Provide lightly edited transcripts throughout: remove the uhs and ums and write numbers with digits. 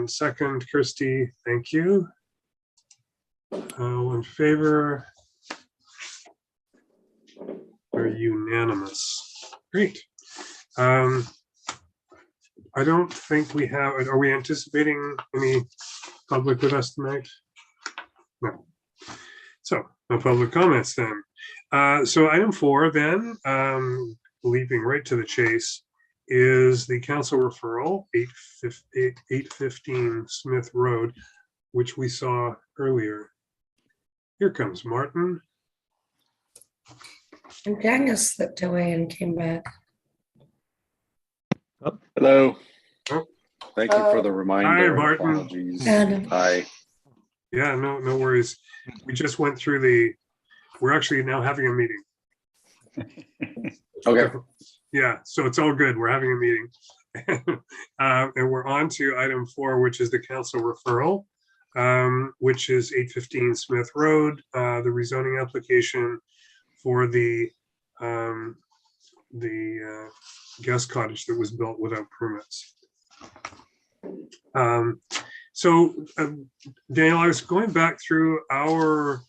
and second, Kirsty, thank you. All in favor? They're unanimous. Great. I don't think we have, are we anticipating any public with us tonight? No. So no public comments then. So item 4 then, leaping right to the chase, is the council referral, 815 Smith Road, which we saw earlier. Here comes Martin. And Daniel slipped away and came back. Oh, hello. Oh. Thank you for the reminder. Hi, Martin. Apologies. Adam. Hi. Yeah, no worries. We just went through we're actually now having a meeting. Okay. Yeah, so it's all good. We're having a meeting. And we're on to item 4, which is the council referral, which is 815 Smith Road, the rezoning application for the guest cottage that was built without permits. Daniel, I was going back through our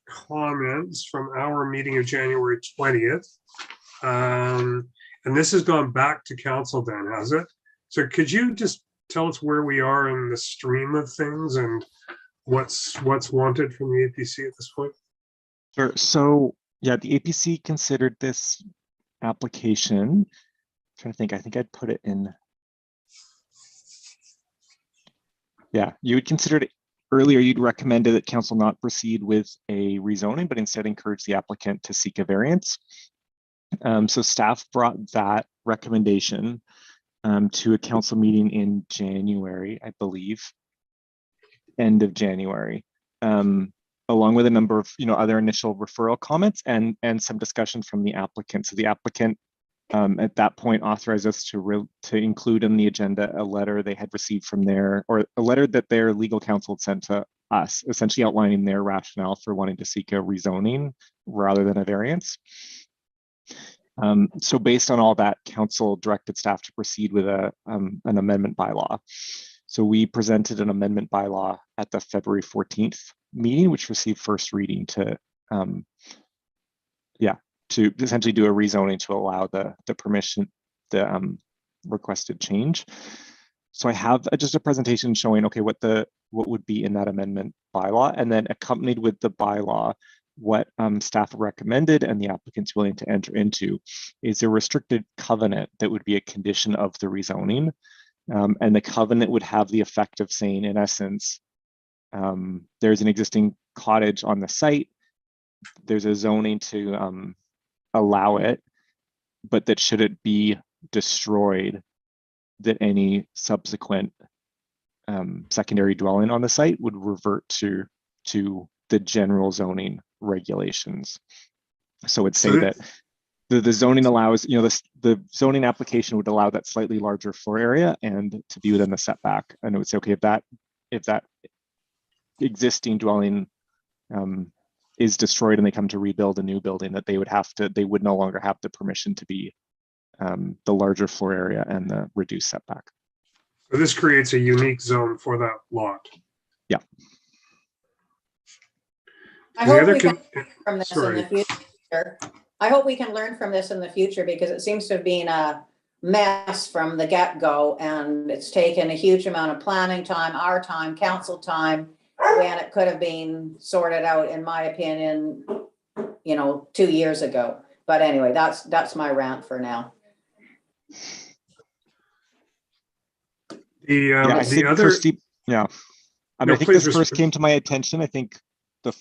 comments from our meeting of January 20th. And this has gone back to council then, has it? So could you just tell us where we are in the stream of things and what's wanted from the APC at this point? Sure. So yeah, the APC considered this application. I'm trying to think, I think I'd put it in. Yeah, you would consider it earlier, you'd recommended that council not proceed with a rezoning, but instead encourage the applicant to seek a variance. So staff brought that recommendation to a council meeting in January, I believe, end of January, along with a number of other initial referral comments and some discussion from the applicant. So the applicant at that point authorized us to include in the agenda a letter they had received from a letter that their legal counsel had sent to us, essentially outlining their rationale for wanting to seek a rezoning rather than a variance. So based on all that, council directed staff to proceed with an amendment bylaw. So we presented an amendment bylaw at the February 14th meeting, which received first reading to essentially do a rezoning to allow the permission, the requested change. So I have just a presentation showing, okay, what would be in that amendment bylaw, and then accompanied with the bylaw, what staff recommended and the applicant's willing to enter into is a restricted covenant that would be a condition of the rezoning. And the covenant would have the effect of saying, in essence, there's an existing cottage on the site, there's a zoning to allow it, but that should it be destroyed, that any subsequent secondary dwelling on the site would revert to the general zoning regulations. So it'd say that the zoning allows, the zoning application would allow that slightly larger floor area and to be within the setback. And it would say, okay, if that existing dwelling is destroyed and they come to rebuild a new building, that they would no longer have the permission to be the larger floor area and the reduced setback. So this creates a unique zone for that lot. Yeah. I hope we can learn from this in the future. I hope we can learn from this in the future, because it seems to have been a mess from the get-go, and it's taken a huge amount of planning time, our time, council time, when it could have been sorted out, in my opinion, 2 years ago. But anyway, that's my rant for now. I think this first came to my attention, I think the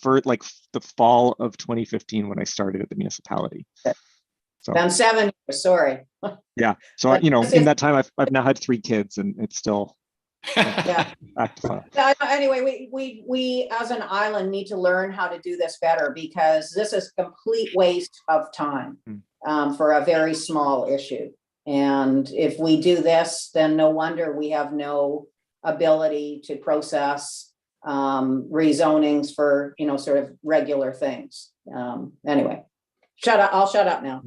fall of 2015 when I started at the municipality. So Been 7 years, sorry. Yeah, so in that time I've now had 3 kids and it's still Anyway, we as an island need to learn how to do this better, because this is a complete waste of time for a very small issue. And if we do this, then no wonder we have no ability to process rezonings for sort of regular things. Anyway, shut up. I'll shut up now.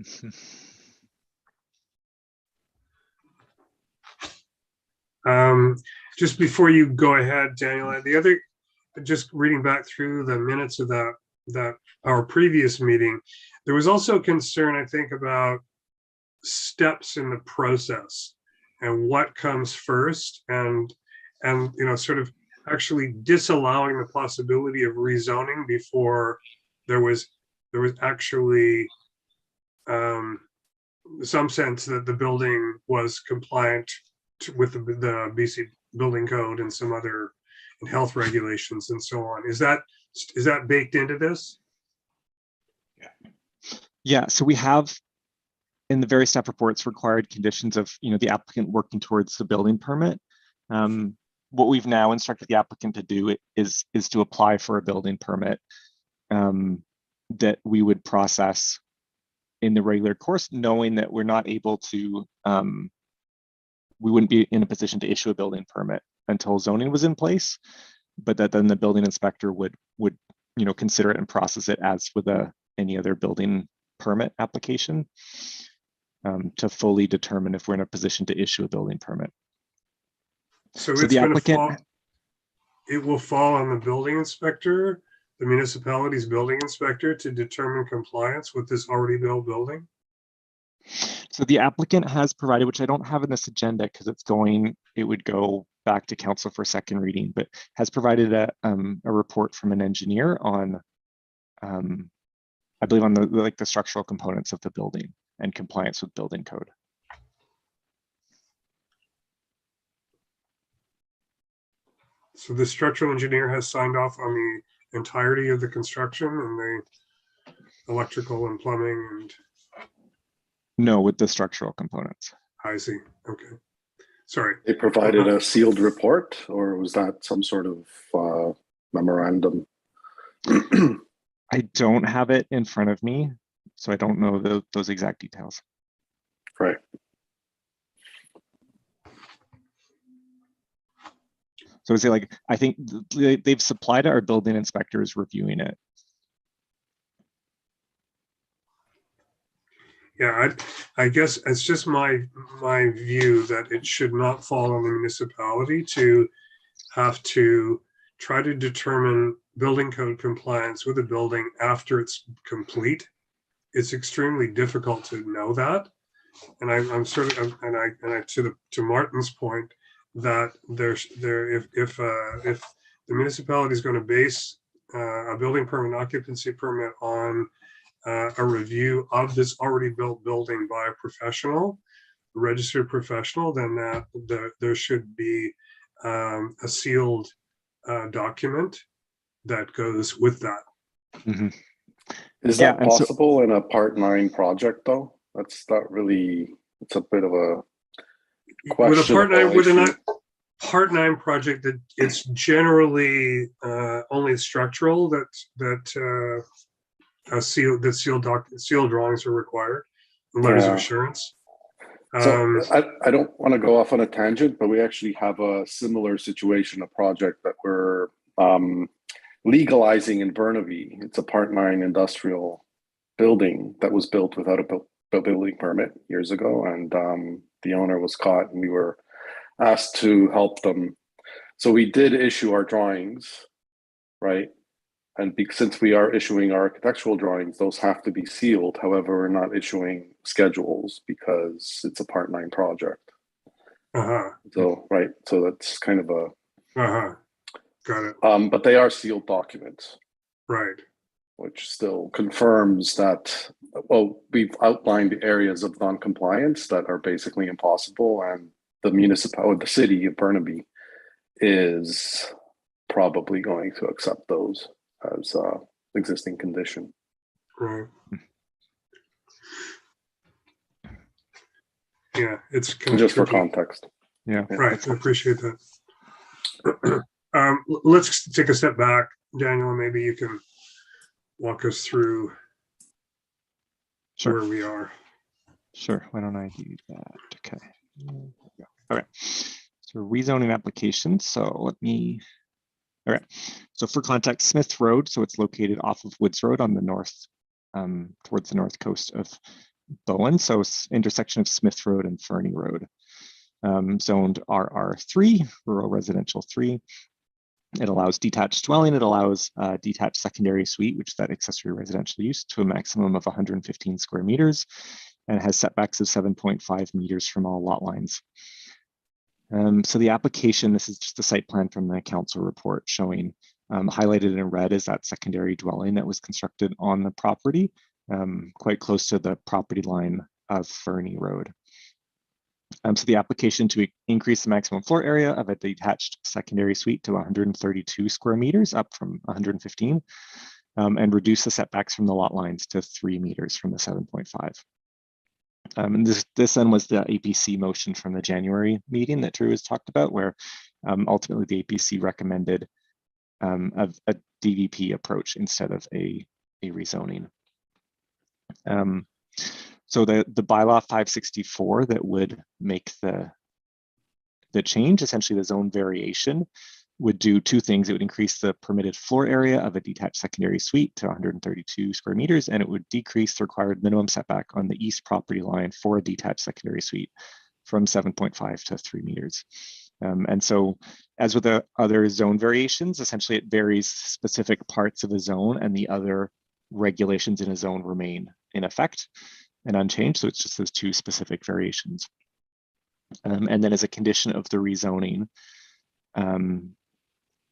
Just before you go ahead, Daniel, the other, just reading back through the minutes of that our previous meeting, there was also concern, I think, about steps in the process and what comes first, and sort of actually disallowing the possibility of rezoning before there was actually some sense that the building was compliant with the BC building code and some other and health regulations and so on. Is that baked into this? Yeah, so we have in the various staff reports required conditions of the applicant working towards the building permit. What we've now instructed the applicant to do is to apply for a building permit that we would process in the regular course, knowing that we're not able to, we wouldn't be in a position to issue a building permit until zoning was in place, but that then the building inspector would consider it and process it as with any other building permit application to fully determine if we're in a position to issue a building permit. So the it's applicant, it will fall on the building inspector, the municipality's building inspector, to determine compliance with this already built building? So the applicant has provided, which I don't have in this agenda because it would go back to council for second reading, but has provided a report from an engineer on, I believe on the structural components of the building and compliance with building code. So the structural engineer has signed off on the entirety of the construction and the electrical and plumbing and... No, with the structural components. I see. Okay. Sorry. They provided a sealed report, or was that some sort of memorandum? I don't have it in front of me, so I don't know those exact details. Right. So I say, I think they've supplied our building inspectors reviewing it. Yeah, I guess it's just my view that it should not fall on the municipality to have to try to determine building code compliance with a building after it's complete. It's extremely difficult to know that, and I'm sort of to Martin's point that if the municipality is going to base a building permit, occupancy permit on a review of this already built building by a professional, a registered professional, then there should be a sealed document that goes with that. Mm-hmm. Is that possible in a Part 9 project though? That's not really, it's a bit of a question. With a Part 9 project, that it's generally only structural that sealed drawings are required, and letters of assurance. So I don't want to go off on a tangent, but we actually have a similar situation, a project that we're legalizing in Burnaby. It's a Part 9 industrial building that was built without a building permit years ago, and the owner was caught, and we were asked to help them. So we did issue our drawings, right? And since we are issuing our architectural drawings, those have to be sealed. However, we're not issuing schedules because it's a Part 9 project. So, right. So that's kind of a... Got it. But they are sealed documents. Right. Which still confirms that, well, we've outlined areas of non-compliance that are basically impossible, and the city of Burnaby is probably going to accept those as existing condition. Right. Yeah, it's just for context. Yeah. Right. I appreciate that. Let's take a step back, Daniel, and maybe you can walk us through where we are. Sure. Why don't I do that? Okay. All right. So rezoning application. So let me. All right. So for context, Smith Road. So it's located off of Woods Road on the north, towards the north coast of Bowen. So it's intersection of Smith Road and Fernie Road. zoned RR3, rural residential 3. It allows detached dwelling. It allows detached secondary suite, which is that accessory residential use, to a maximum of 115 square meters, and has setbacks of 7.5 meters from all lot lines. So the application, this is just a site plan from the council report showing, highlighted in red is that secondary dwelling that was constructed on the property, quite close to the property line of Fernie Road. So the application to increase the maximum floor area of a detached secondary suite to 132 square meters, up from 115, and reduce the setbacks from the lot lines to 3 meters from the 7.5. And this then was the APC motion from the January meeting that Drew has talked about, where ultimately the APC recommended a DVP approach instead of a rezoning. So the bylaw 564 that would make the change, essentially the zone variation, would do two things. It would increase the permitted floor area of a detached secondary suite to 132 square meters, and it would decrease the required minimum setback on the east property line for a detached secondary suite from 7.5 to 3 meters. And so, as with the other zone variations, essentially it varies specific parts of the zone, and the other regulations in a zone remain in effect and unchanged. So it's just those two specific variations. And then as a condition of the rezoning,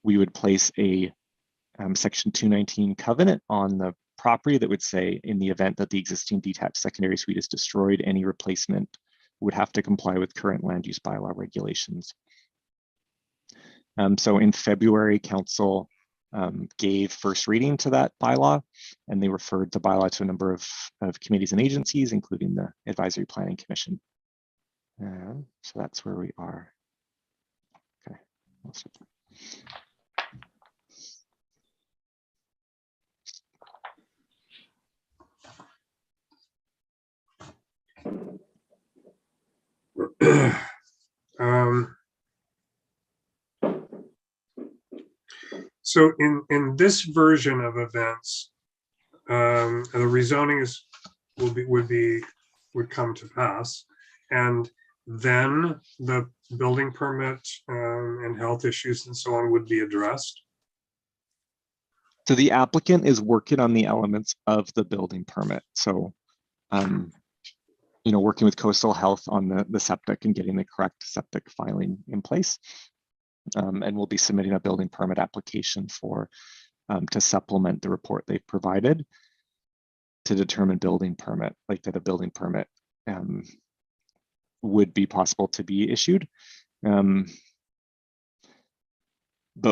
we would place a section 219 covenant on the property that would say, in the event that the existing detached secondary suite is destroyed, any replacement would have to comply with current land use bylaw regulations. So in February, council gave first reading to that bylaw, and they referred the bylaw to a number of committees and agencies, including the Advisory Planning Commission. So that's where we are. Okay. So in this version of events, the rezoning would come to pass, and then the building permit and health issues and so on would be addressed. So the applicant is working on the elements of the building permit. So, working with Coastal Health on the septic and getting the correct septic filing in place. And we'll be submitting a building permit application to supplement the report they've provided to determine building permit, like that a building permit would be possible to be issued. But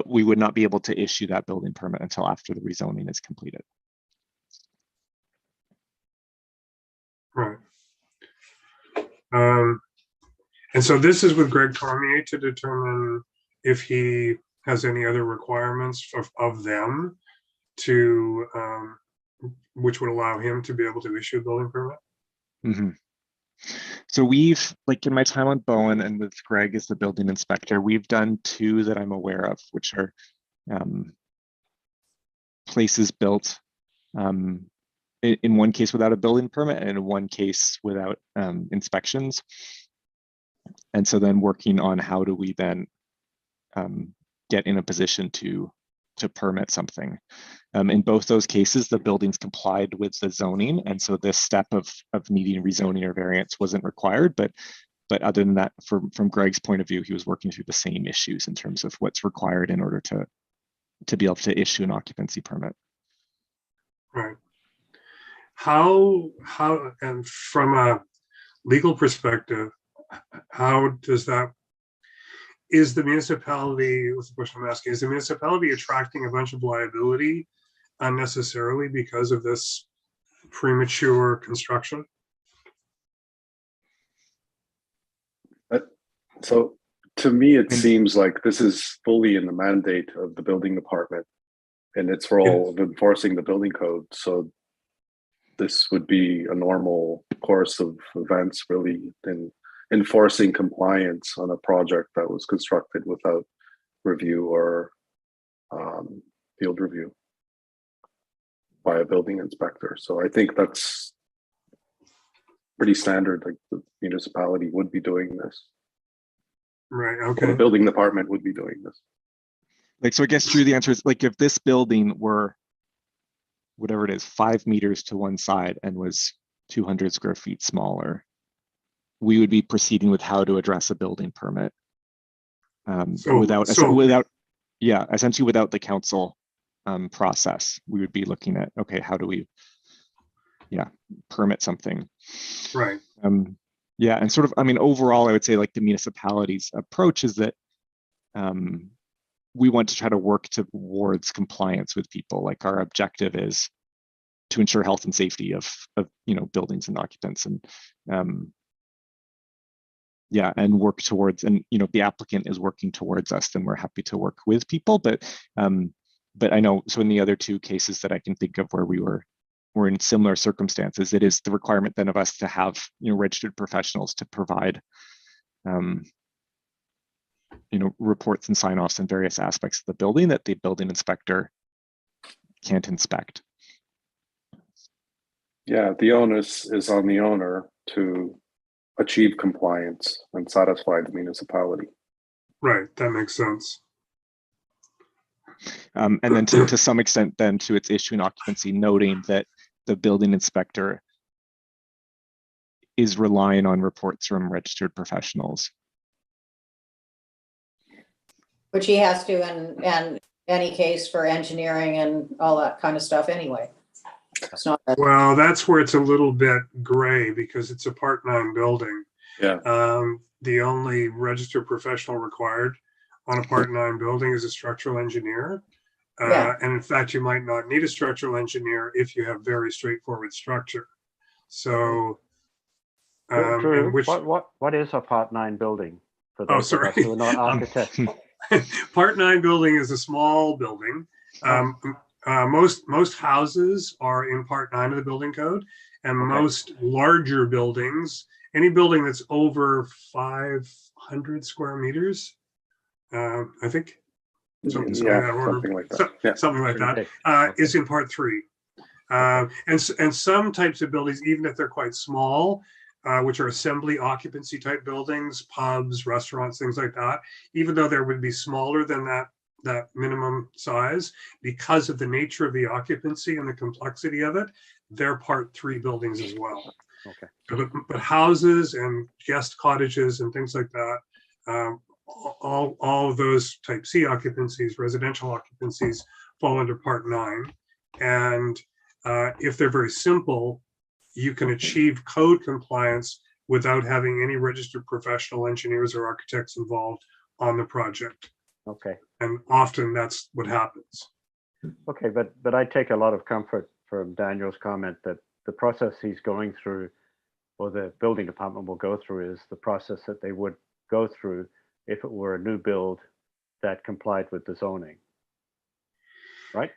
we would not be able to issue that building permit until after the rezoning is completed. Right. And so this is with Greg Cormier to determine if he has any other requirements of them to, which would allow him to be able to issue a building permit. Mm-hmm. So we've, like in my time on Bowen and with Greg as the building inspector, we've done two that I'm aware of, which are places built in one case without a building permit and in one case without inspections. And so then working on how do we then get in a position to permit something. In both those cases, the buildings complied with the zoning, and so this step of needing rezoning or variance wasn't required. But other than that, from Greg's point of view, he was working through the same issues in terms of what's required in order to be able to issue an occupancy permit. Right. How and from a legal perspective, how does that? Is the municipality, what's the question I'm asking, is the municipality attracting a bunch of liability unnecessarily because of this premature construction? So to me, it seems like this is fully in the mandate of the building department and its role of enforcing the building code. So this would be a normal course of events, really, in enforcing compliance on a project that was constructed without review or field review by a building inspector. So I think that's pretty standard, like the municipality would be doing this. Right, The okay. building department would be doing this. Like, so I guess Drew, the answer is like, if this building were whatever it is, 5 meters to one side and was 200 square feet smaller, we would be proceeding with how to address a building permit. Essentially without the council process, we would be looking at, okay, how do we, permit something? Right. And sort of, I mean, overall, I would say like the municipality's approach is that we want to try to work towards compliance with people. Like our objective is to ensure health and safety of buildings and occupants, and and work towards, and if the applicant is working towards us, then we're happy to work with people. But I know, so in the other two cases that I can think of where we're in similar circumstances, it is the requirement then of us to have registered professionals to provide reports and sign-offs in various aspects of the building that the building inspector can't inspect. Yeah, the onus is on the owner to achieve compliance and satisfy the municipality. Right, that makes sense. And then to some extent then to its issuing occupancy, noting that the building inspector is relying on reports from registered professionals. Which he has to in any case for engineering and all that kind of stuff anyway. It's not that. Well, that's where it's a little bit gray because it's a Part 9 building. Yeah. The only registered professional required on a Part 9 building is a structural engineer. And in fact, you might not need a structural engineer if you have very straightforward structure. So, Drew, what is a Part 9 building? For those of us who are not architects. Part 9 building is a small building. Most houses are in Part 9 of the building code, and most larger buildings, any building that's over 500 square meters, I think, something like that, is in Part 3. And some types of buildings, even if they're quite small, which are assembly occupancy type buildings, pubs, restaurants, things like that, even though there would be smaller than that minimum size, because of the nature of the occupancy and the complexity of it, they're Part 3 buildings as well. Okay. But houses and guest cottages and things like that, all of those type C occupancies, residential occupancies, fall under Part 9. And if they're very simple, you can achieve code compliance without having any registered professional engineers or architects involved on the project. Okay. And often that's what happens. Okay, but I take a lot of comfort from Daniel's comment that the process he's going through, or the building department will go through, is the process that they would go through if it were a new build that complied with the zoning, right?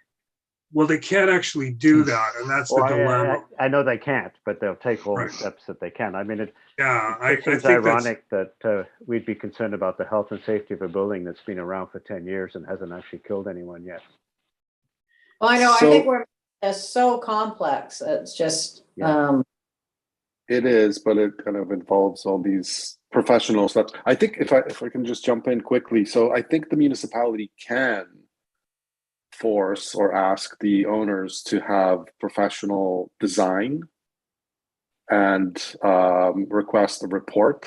Well, they can't actually do that, and that's the dilemma. I know they can't, but they'll take all Right. the steps that they can. I mean, it I seems think ironic that we'd be concerned about the health and safety of a building that's been around for 10 years and hasn't actually killed anyone yet. Well, I know, So- I think it's so complex. It's just, It is, but it kind of involves all these professional steps. I think if I can just jump in quickly. So I think the municipality can force or ask the owners to have professional design and request a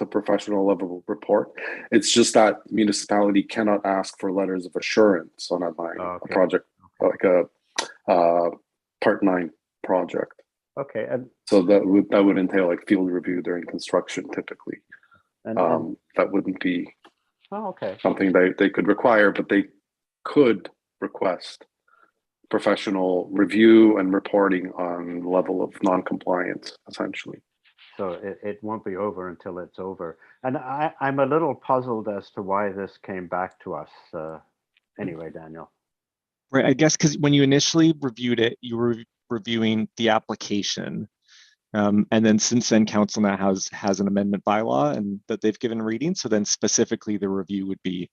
professional level report. It's just that municipality cannot ask for letters of assurance on a project like a Part 9 project. Okay, and So that would entail like field review during construction typically. That wouldn't be something they could require, but they could request professional review and reporting on level of non-compliance, essentially. so it won't be over until it's over. And I'm a little puzzled as to why this came back to us. Anyway, Daniel. Right, I guess because when you initially reviewed it, you were reviewing the application. And then since then, council now has an amendment bylaw and that they've given reading. So then specifically the review would be,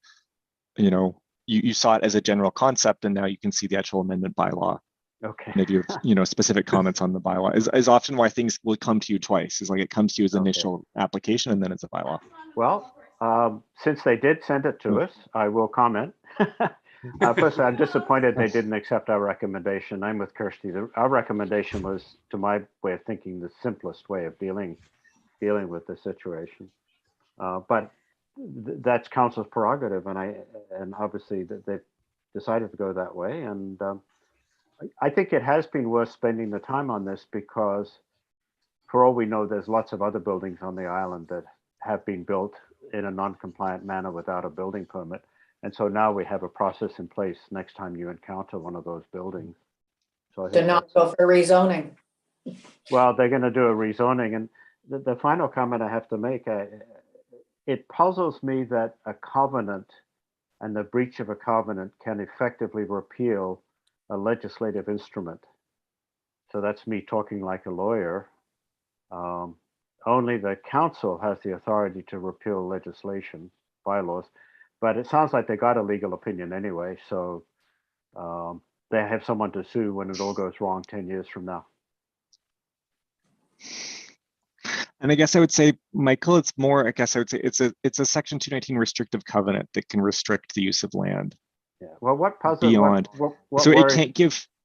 you saw it as a general concept, and now you can see the actual amendment bylaw. Okay. Maybe specific comments on the bylaw is often why things will come to you twice. Is like it comes to you as initial application and then it's a bylaw. Well, Since they did send it to us, I will comment. First, I'm disappointed they didn't accept our recommendation. I'm with Kirsty. Our recommendation was, to my way of thinking, the simplest way of dealing with the situation. But that's council's prerogative, and obviously that they've decided to go that way. And I think it has been worth spending the time on this because, for all we know, there's lots of other buildings on the island that have been built in a non-compliant manner without a building permit. And so now we have a process in place next time you encounter one of those buildings. So I To think not that's- go for rezoning. well, they're going to do a rezoning. And the final comment I have to make, it puzzles me that a covenant and the breach of a covenant can effectively repeal a legislative instrument. So that's me talking like a lawyer. Only the council has the authority to repeal legislation, bylaws, but it sounds like they got a legal opinion anyway. So they have someone to sue when it all goes wrong 10 years from now. And I guess I would say, Michael, it's more, I guess I would say it's a section 219 restrictive covenant that can restrict the use of land. Yeah. Well, what puzzles Beyond. what So worries,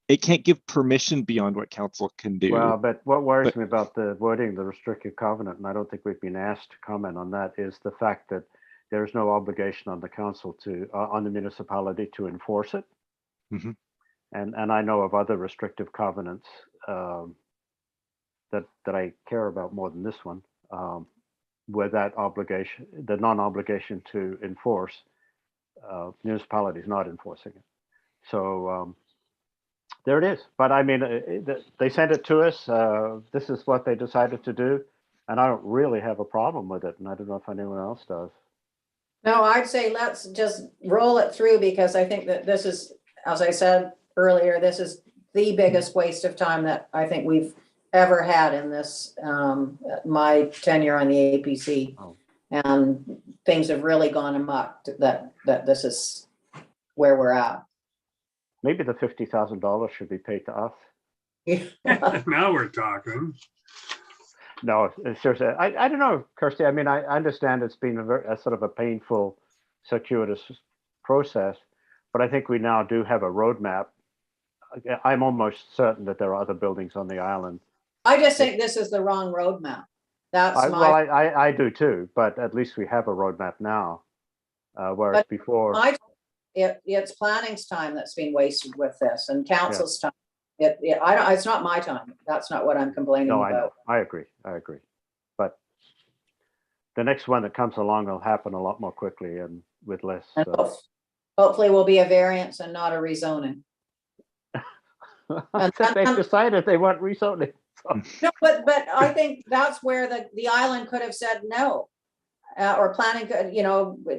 it can't give permission beyond what council can do. well, but what worries but- me about the wording, the restrictive covenant, and I don't think we've been asked to comment on that, is the fact that there is no obligation on the council to, on the municipality to enforce it. Mhm. And I know of other restrictive covenants that I care about more than this one, where that obligation, the non-obligation to enforce, municipalities not enforcing it. So there it is. But I mean, they sent it to us. This is what they decided to do, and I don't really have a problem with it. And I don't know if anyone else does. No, I'd say let's just roll it through because I think that this is, as I said earlier, this is the biggest waste of time that I think we've ever had in this, my tenure on the APC. Oh. And things have really gone amok that this is where we're at. Maybe the $50,000 should be paid to us. Now we're talking. No, seriously, I don't know, Kirsty. I mean, I understand it's been a sort of a painful, circuitous process, but I think we now do have a roadmap. I'm almost certain that there are other buildings on the island. I just think this is the wrong roadmap. That's Well, my, I do too, but at least we have a roadmap now, whereas But before, it's planning's time that's been wasted with this and council's time. It's not my time. That's not what I'm complaining no, I know, about. I agree. But the next one that comes along will happen a lot more quickly and with less. And hopefully will be a variance and not a rezoning. Except they've decided they want rezoning. So. No, but I think that's where the island could have said no. Or planning could,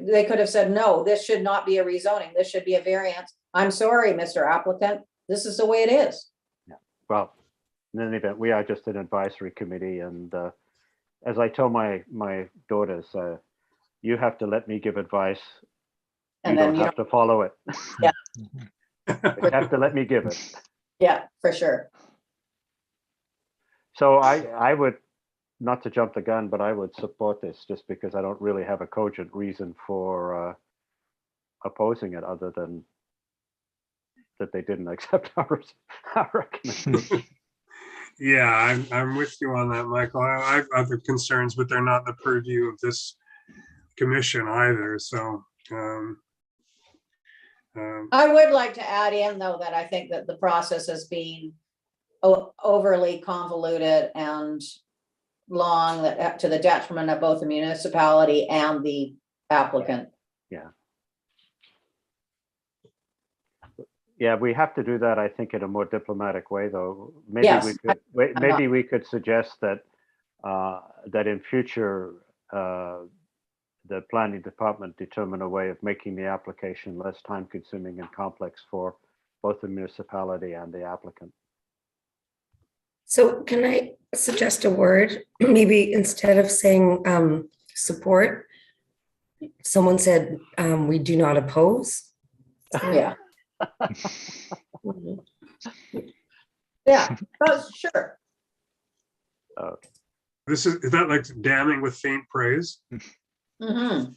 they could have said, no, this should not be a rezoning. This should be a variance. I'm sorry, Mr. Applicant. This is the way it is. Yeah. Well, in any event, we are just an advisory committee. And as I tell my daughters, you have to let me give advice. And You then don't have to follow it. Yeah. You have to let me give it. Yeah, for sure. So I would, not to jump the gun, but I would support this just because I don't really have a cogent reason for opposing it other than that they didn't accept our recommendation. Yeah, I'm with you on that, Michael. I have other concerns, but they're not the purview of this commission either. So I would like to add in, though, that I think that the process has been overly convoluted and long, that to the detriment of both the municipality and the applicant. Yeah, we have to do that, I think, in a more diplomatic way, though. Maybe Yes, we could suggest that that in future the planning department determine a way of making the application less time-consuming and complex for both the municipality and the applicant. So can I suggest a word? Maybe instead of saying support, someone said we do not oppose. Yeah. Yeah, that's sure. Okay. is that like damning with faint praise? Mhm.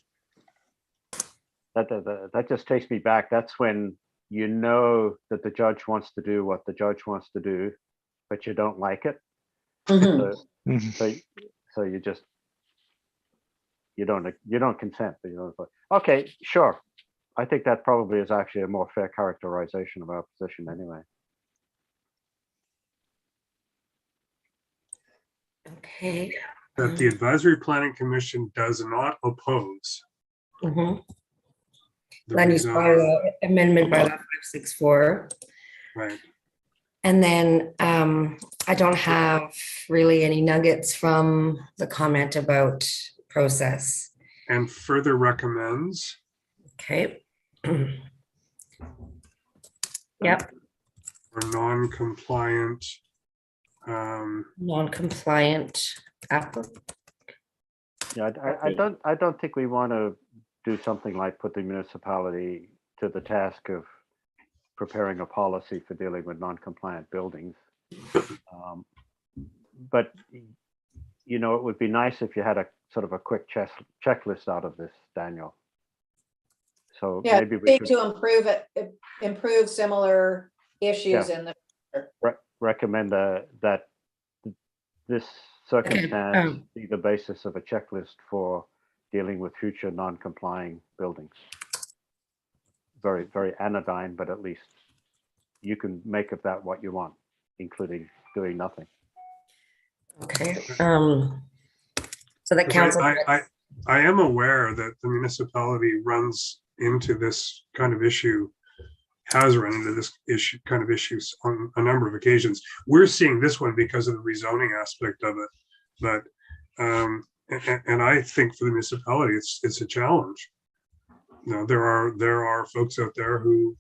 that just takes me back. That's when you know that the judge wants to do what the judge wants to do, but you don't like it. Mhm. So you just you don't consent. But you don't. Okay, sure. I think that probably is actually a more fair characterization of our position anyway. Okay. That the Advisory Planning Commission does not oppose Mhm. the Land use rezoning. bylaw amendment by 564. Right. And then I don't have really any nuggets from the comment about process. And further recommends. Okay. Yep, Or non-compliant. non-compliant applicant. Yeah, I don't think we want to do something like put the municipality to the task of preparing a policy for dealing with non-compliant buildings. But you know, it would be nice if you had a sort of a quick checklist out of this, Daniel. So Yeah, maybe we could improve similar issues in the. recommend that this circumstance be the basis of a checklist for dealing with future non-complying buildings. Very, very anodyne, but at least you can make of that what you want, including doing nothing. Okay. So that council. I am aware that the municipality runs into this kind of issue, has run into this issue, kind of issues on a number of occasions. We're seeing this one because of the rezoning aspect of it, but and I think for the municipality, it's a challenge. You know, there are folks out there who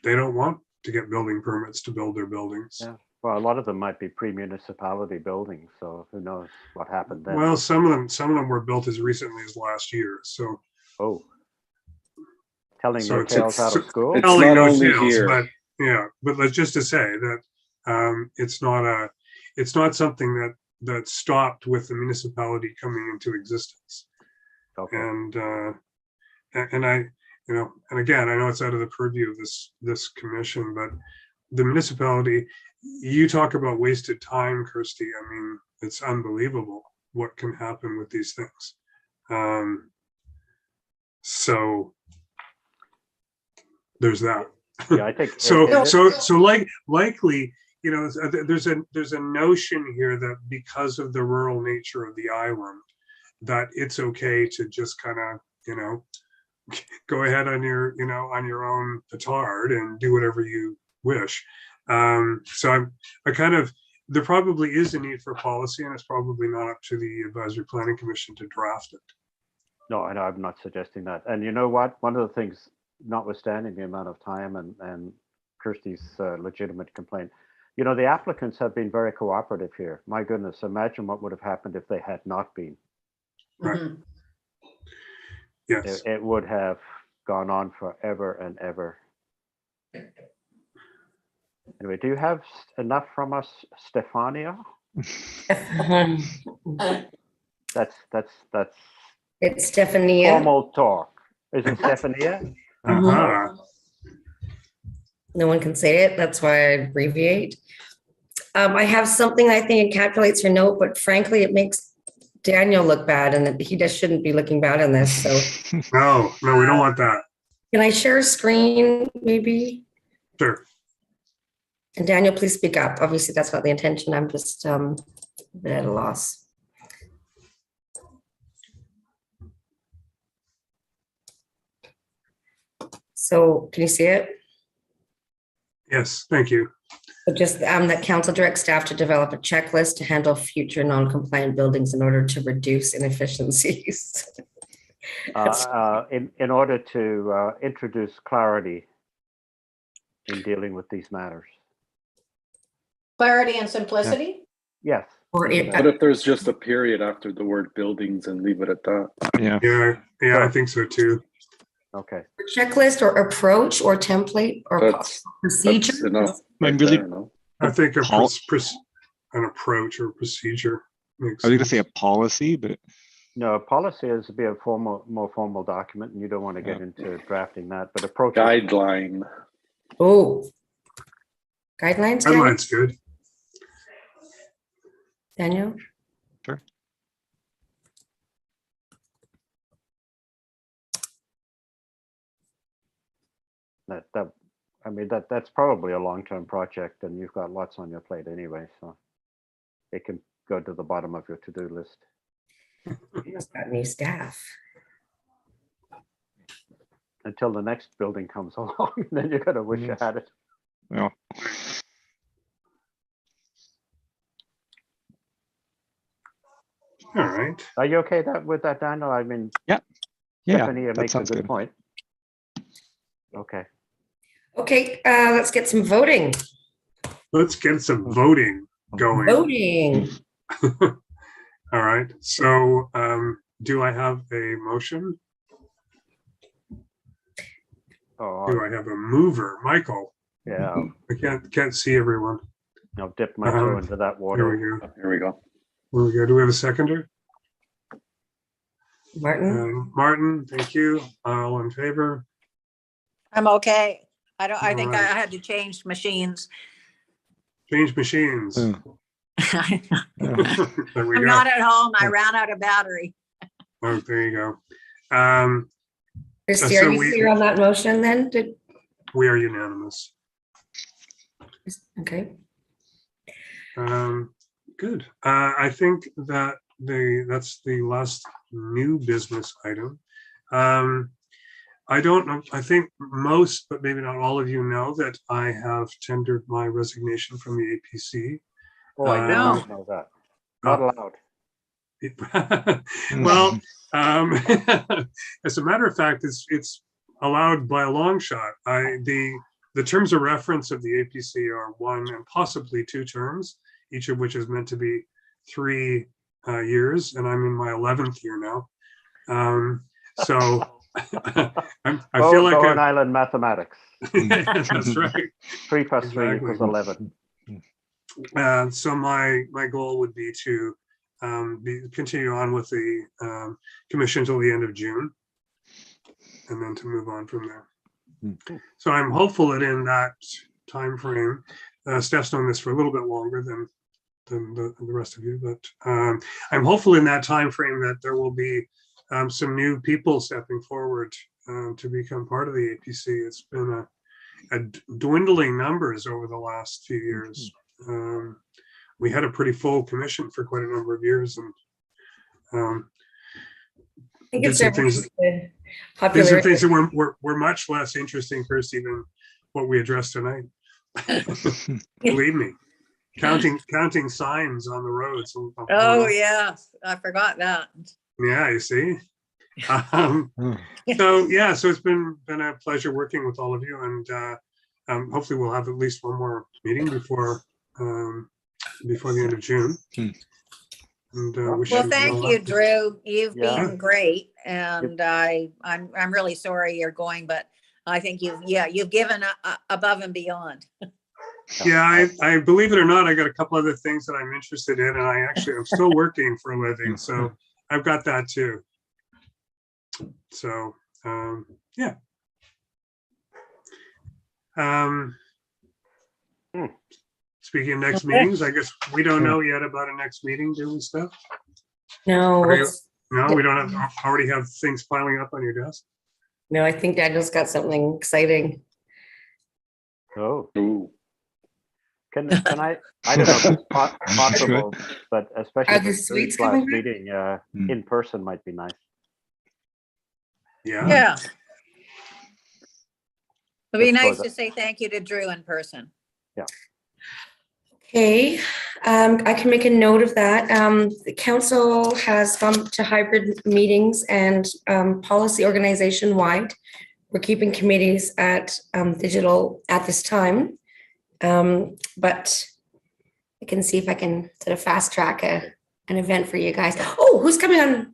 they don't want to get building permits to build their buildings. Yeah. Well, a lot of them might be pre-municipality buildings, so who knows what happened then. Well, some of them were built as recently as last year. So telling so no tales out of school. It's telling not no only tales, here. but yeah, but let's just to say that it's not something that stopped with the municipality coming into existence. Okay. And I, you know, and again, I know it's out of the purview of this commission, but the municipality, you talk about wasted time, Kirsty. I mean, it's unbelievable what can happen with these things. So there's that. Yeah, I think likely, you know, there's a notion here that because of the rural nature of the island, that it's okay to just kind of, you know, go ahead on your, you know, on your own petard and do whatever you wish. So I kind of, there probably is a need for policy, and it's probably not up to the Advisory Planning Commission to draft it. No, I know, I'm not suggesting that. And you know what? One of the things, notwithstanding the amount of time and Kirsty's legitimate complaint, you know, the applicants have been very cooperative here. My goodness, imagine what would have happened if they had not been. Right. Mhm. Yes. It would have gone on forever and ever. Anyway, do you have enough from us, Stefania? That's It's Stephania. formal talk. Is it Stefania? Uh-huh. No one can say it. That's why I abbreviate. I have something I think encapsulates your note, but frankly, it makes Daniel look bad, and he just shouldn't be looking bad in this. So No, we don't want that. can I share a screen, maybe? Sure. And Daniel, please speak up. Obviously, that's not the intention. I'm just a bit at a loss. So can you see it? Yes, thank you. So just that council directs staff to develop a checklist to handle future non-compliant buildings in order to reduce inefficiencies. In order to introduce clarity in dealing with these matters. Clarity and simplicity. Yes. Or What if there's just a period after the word buildings and leave it at that? Yeah, I think so too. Okay. checklist or approach or template or That's procedure. enough. I'm right really- there, no? I think Pol- an approach or procedure makes I was going to sense. say a policy, but No, policy is to be a more formal document, and you don't want to get into drafting that, but approach it. Guideline. Oh. Guidelines, Daniel? Headline's good. Daniel? Sure. I mean, that's probably a long-term project, and you've got lots on your plate anyway, so it can go to the bottom of your to-do list. He's got new staff. Until the next building comes along, and then you're gonna wish you had it. Yeah. All right. Are you okay with that, Daniel? I mean, Yeah, Stephanie that makes a sounds good good. point. Okay. Okay, let's get some voting. Let's get some voting going. Voting. All right. So do I have a motion? Oh, Do I have a mover? Michael, yeah. I can't see everyone. I'll dip my toe into that There water. we go. Here we go. There we go. Do we have a seconder? Martin? Martin, thank you. All in favor? I'm okay. I think I Alright. had to change machines. Change machines. Mm. There we I'm go. not at home. I ran out of battery. Oh, there you go. Christie, so are you we- clear on that motion then? We are unanimous. Okay. Good. I think that that's the last new business item. I don't know. I think most, but maybe not all of you know that I have tendered my resignation from the APC. Oh, I did No. not know that. Not allowed. Well, as a matter of fact, it's allowed by a long shot. The terms of reference of the APC are 1 and possibly 2 terms, each of which is meant to be 3 years, and I'm in my 11th year now. So I feel like Bowen Island mathematics. that's right. 3 plus 3 Exactly. equals 11. So my goal would be to continue on with the commission till the end of June, and then to move on from there. So I'm hopeful that in that time frame, Steph's known this for a little bit longer than the rest of you, but I'm hopeful in that time frame that there will be some new people stepping forward to become part of the APC. It's been a dwindling numbers over the last few years. We had a pretty full commission for quite a number of years, and I think did it's some things. the These are popularity. things that were much less interesting, Kirsty, than what we addressed tonight. Believe me, counting signs on the roads. Oh, yeah. I forgot that. Yeah, you see. So it's been a pleasure working with all of you, and hopefully we'll have at least one more meeting before the end of June. And wish Well, you thank well you, luck. Drew. You've Yeah. been great, and I'm really sorry you're going, but I think you've given above and beyond. Yeah, I believe it or not, I got a couple other things that I'm interested in, and I'm still working for a living, so I've got that too. So yeah. Speaking of next meetings, I guess we don't know yet about a next meeting, do we, Steph? No, Okay. it's- No, we don't already have things piling up on your desk. no, I think Daniel's got something exciting. Oh, Ooh. can I don't know if it's possible, but especially Are the with sweets Drew's last coming back? meeting, in person might be nice. Yeah. Yeah. It'd be Let's go nice with to say thank you to Drew in person. Okay, I can make a note of that. The council has gone to hybrid meetings and policy organization wide. We're keeping committees at digital at this time. But I can see if I can sort of fast track an event for you guys. Oh, who's coming on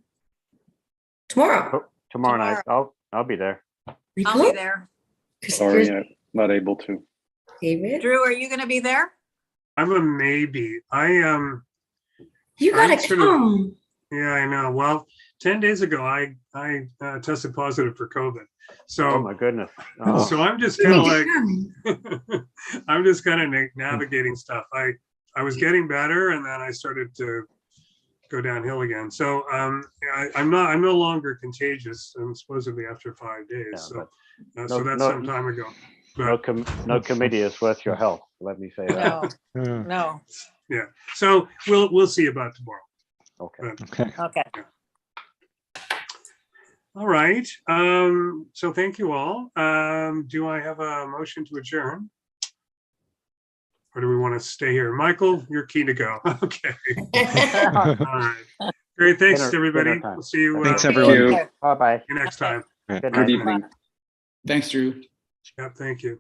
tomorrow? Tomorrow night, I'll be there. I'll be Rico? there. Sorry, I'm not able to. David? Drew, are you going to be there? I'm a maybe. You gotta I'm sort of- come. Yeah, I know. Well, 10 days ago, I tested positive for COVID. Oh So, my goodness. so I'm just kind of like, I'm just kind of navigating stuff. I was getting better, and then I started to go downhill again. So I'm no longer contagious, and supposedly after 5 days. Yeah, So but so that's some time ago. But, no committee is worth your health. Let me say that. No, no. yeah. So we'll see about tomorrow. Okay. But, Okay. Okay. all right. So thank you all. Do I have a motion to adjourn? Or do we want to stay here? Michael, you're keen to go. Okay. All right. Great. Thanks, Dinner everybody. time. We'll see you, Thanks, See you everyone. later. Bye-bye. see you next time. Good Good night. evening. Thanks, Drew. Yeah, thank you.